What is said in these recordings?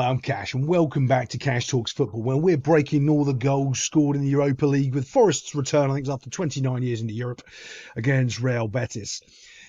I'm Cash, and welcome back to Cash Talks Football, where we're breaking all the goals scored in the Europa League with Forest's return, I think it's after 29 years into Europe, against Real Betis.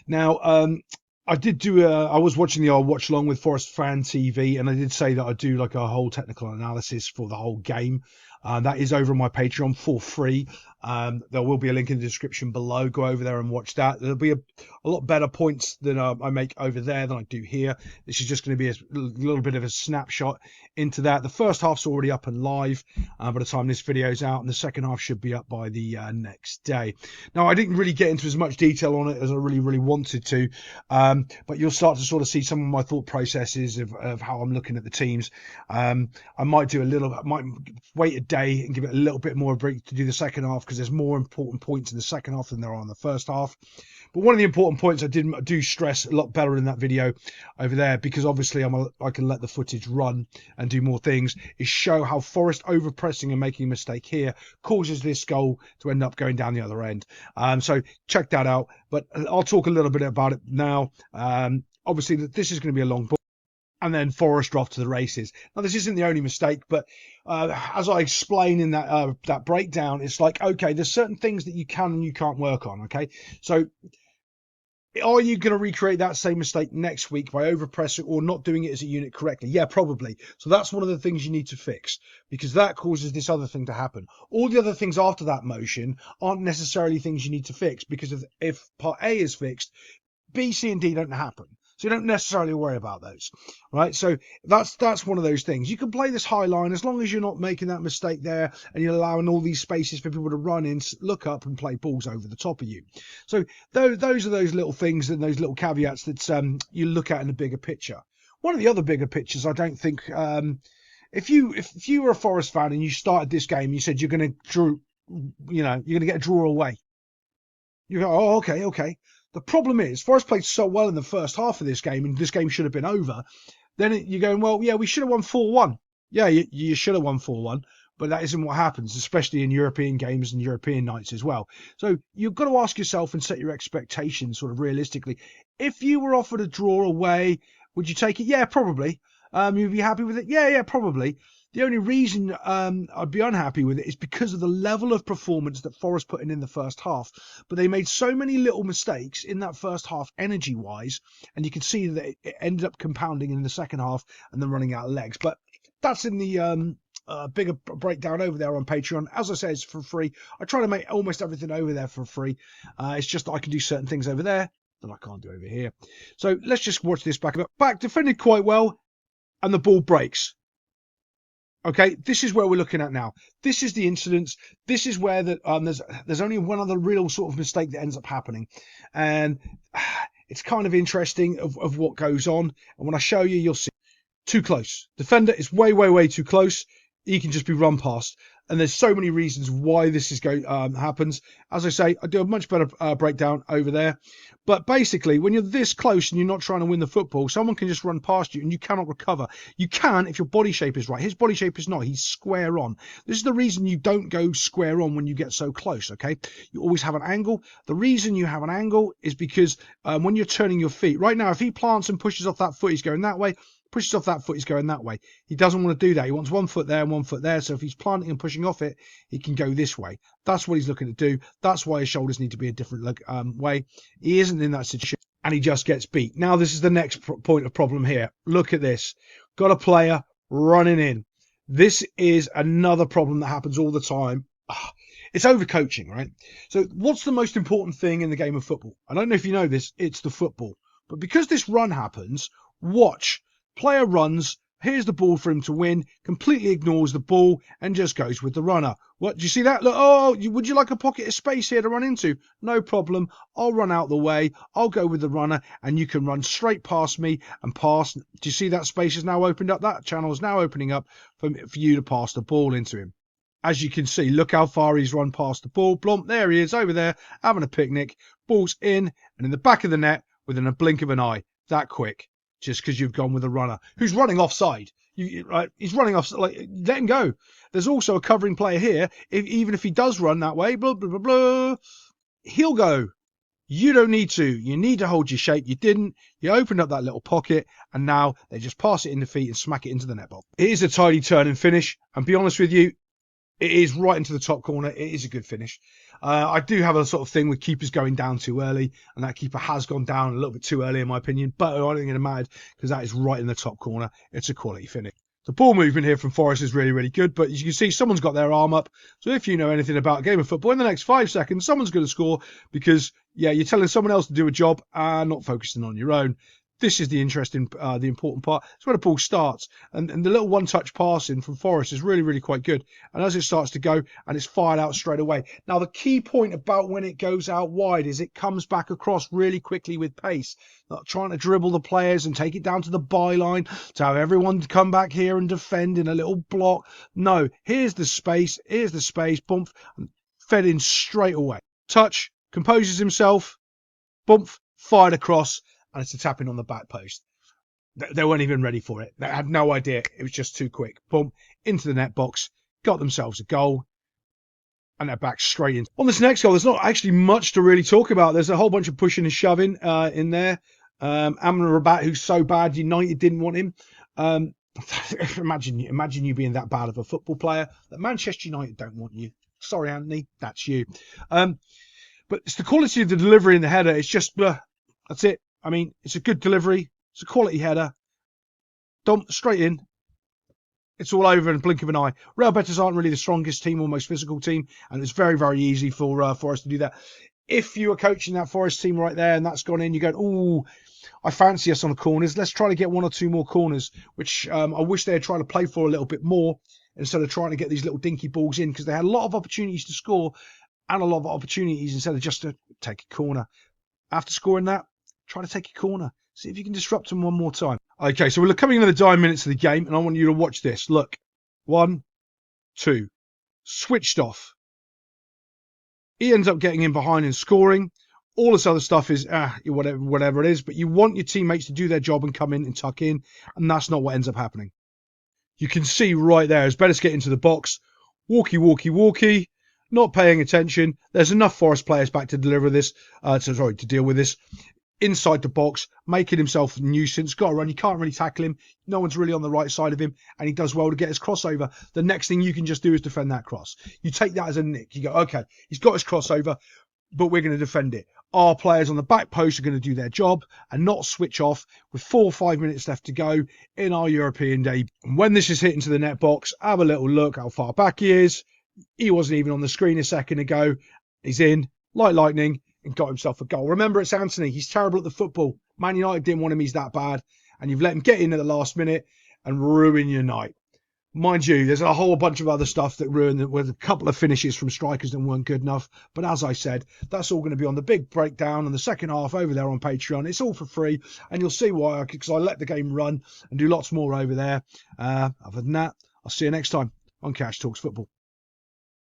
Now, I was watching the old watch along with Forest Fan TV, and I did say that I do like a whole technical analysis for the whole game. That is over on my Patreon for free. There will be a link in the description below. Go over there and watch that. There'll be a lot better points than I make over there than I do here. This is just going to be a little bit of a snapshot into that. The first half's already up and live by the time this video's out, and the second half should be up by the next day. Now, I didn't really get into as much detail on it as I really wanted to, but you'll start to sort of see some of my thought processes of how I'm looking at the teams. I might wait a day and give it a little bit more break to do the second half, because there's more important points in the second half than there are in the first half. But one of the important points I do stress a lot better in that video over there, because obviously I can let the footage run and do more things, is show how Forest overpressing and making a mistake here causes this goal to end up going down the other end. So check that out, but I'll talk a little bit about it now. Obviously this is going to be a long ball, and then Forest are off to the races. Now, this isn't the only mistake, but as I explain in that breakdown, it's like, okay, there's certain things that you can and you can't work on, okay? So are you going to recreate that same mistake next week by overpressing or not doing it as a unit correctly? Yeah, probably. So that's one of the things you need to fix, because that causes this other thing to happen. All the other things after that motion aren't necessarily things you need to fix, because if part A is fixed, B, C, and D don't happen. So you don't necessarily worry about those, right? So that's one of those things. You can play this high line as long as you're not making that mistake there and you're allowing all these spaces for people to run in, look up and play balls over the top of you. So those are those little things and those little caveats that you look at in the bigger picture. One of the other bigger pictures, I don't think, if you were a Forest fan and you started this game, you said you're going to you're going to get a draw away. You go, oh, okay. The problem is, Forest played so well in the first half of this game, and this game should have been over. Then you're going, well, yeah, we should have won 4-1. Yeah, you should have won 4-1, but that isn't what happens, especially in European games and European nights as well. So you've got to ask yourself and set your expectations sort of realistically. If you were offered a draw away, would you take it? Yeah, probably. You'd be happy with it? Yeah, probably. The only reason I'd be unhappy with it is because of the level of performance that Forest put in the first half. But they made so many little mistakes in that first half energy-wise, and you can see that it ended up compounding in the second half and then running out of legs. But that's in the bigger breakdown over there on Patreon. As I say, it's for free. I try to make almost everything over there for free. It's just that I can do certain things over there that I can't do over here. So let's just watch this back. Back defended quite well, and the ball breaks. Okay, this is where we're looking at now. This is the incidents. This is where there's only one other real sort of mistake that ends up happening. And it's kind of interesting of what goes on. And when I show you, you'll see. Too close. Defender is way too close. He can just be run past. And there's so many reasons why this happens. As I say, I do a much better breakdown over there. But basically, when you're this close and you're not trying to win the football, someone can just run past you and you cannot recover. You can if your body shape is right. His body shape is not. He's square on. This is the reason you don't go square on when you get so close, okay? You always have an angle. The reason you have an angle is because when you're turning your feet, right now, if he plants and pushes off that foot, he's going that way. Pushes off that foot, he's going that way. He doesn't want to do that. He wants 1 foot there and 1 foot there. So if he's planting and pushing off it, he can go this way. That's what he's looking to do. That's why his shoulders need to be a different way. He isn't in that situation, and he just gets beat. Now, this is the next point of problem here. Look at this. Got a player running in. This is another problem that happens all the time. It's overcoaching, right? So what's the most important thing in the game of football? I don't know if you know this. It's the football. But because this run happens, watch. Player runs, here's the ball for him to win, completely ignores the ball and just goes with the runner. What, do you see that? Look, would you like a pocket of space here to run into? No problem. I'll run out the way. I'll go with the runner and you can run straight past me and pass. Do you see that space is now opened up? That channel is now opening up for you to pass the ball into him. As you can see, look how far he's run past the ball. Blomp, there he is over there having a picnic. Ball's in and in the back of the net within a blink of an eye. That quick. Just because you've gone with a runner who's running offside. Right? He's running off. Like, let him go. There's also a covering player here. Even if he does run that way, blah, blah, blah, blah, he'll go. You don't need to. You need to hold your shape. You didn't. You opened up that little pocket, and now they just pass it in the feet and smack it into the net box. It is a tidy turn and finish, and be honest with you, it is right into the top corner. It is a good finish. I do have a sort of thing with keepers going down too early, and that keeper has gone down a little bit too early in my opinion, but I don't think it matters because that is right in the top corner. It's a quality finish. The ball movement here from Forest is really, really good, but as you can see, someone's got their arm up. So if you know anything about a game of football, in the next 5 seconds, someone's going to score because, yeah, you're telling someone else to do a job and not focusing on your own. This is the interesting, the important part. It's where the ball starts. And the little one-touch passing from Forest is really, really quite good. And as it starts to go, and it's fired out straight away. Now, the key point about when it goes out wide is it comes back across really quickly with pace. Not trying to dribble the players and take it down to the byline to have everyone come back here and defend in a little block. No, here's the space, bump, and fed in straight away. Touch, composes himself, bump, fired across. And it's a tapping on the back post. They weren't even ready for it. They had no idea. It was just too quick. Boom, into the net box, got themselves a goal, and they're back straight in. On this next goal, there's not actually much to really talk about. There's a whole bunch of pushing and shoving in there. Amrabat, who's so bad, United didn't want him. Imagine you being that bad of a football player that Manchester United don't want you. Sorry, Anthony, that's you. But it's the quality of the delivery in the header. It's just, that's it. I mean, it's a good delivery. It's a quality header. Dump straight in. It's all over in a blink of an eye. Real Betis aren't really the strongest team or most physical team, and it's very, very easy for us to do that. If you were coaching that Forest team right there and that's gone in, you go, ooh, I fancy us on the corners. Let's try to get 1 or 2 more corners, which I wish they had tried to play for a little bit more instead of trying to get these little dinky balls in, because they had a lot of opportunities to score and a lot of opportunities instead of just to take a corner. After scoring that, try to take a corner. See if you can disrupt them one more time. Okay, so we're coming into the dying minutes of the game, and I want you to watch this. Look. 1, 2. Switched off. He ends up getting in behind and scoring. All this other stuff is whatever it is, but you want your teammates to do their job and come in and tuck in, and that's not what ends up happening. You can see right there, as Betis get into the box, walkie, not paying attention. There's enough Forest players back to deliver this, to deal with this. Inside the box, making himself a nuisance. Got to run. You can't really tackle him. No one's really on the right side of him, and he does well to get his crossover. The next thing you can just do is defend that cross. You take that as a nick. You go, okay, he's got his crossover, but we're going to defend it. Our players on the back post are going to do their job and not switch off with 4 or 5 minutes left to go in our European debut. And when this is hit into the net box, have a little look how far back he is. He wasn't even on the screen a second ago. He's in like lightning and got himself a goal. Remember, it's Anthony. He's terrible at the football. Man United didn't want him. He's that bad. And you've let him get in at the last minute and ruin your night. Mind you, there's a whole bunch of other stuff that ruined it with a couple of finishes from strikers that weren't good enough. But as I said, that's all going to be on the big breakdown in the second half over there on Patreon. It's all for free. And you'll see why, because I let the game run and do lots more over there. Other than that, I'll see you next time on Cash Talks Football.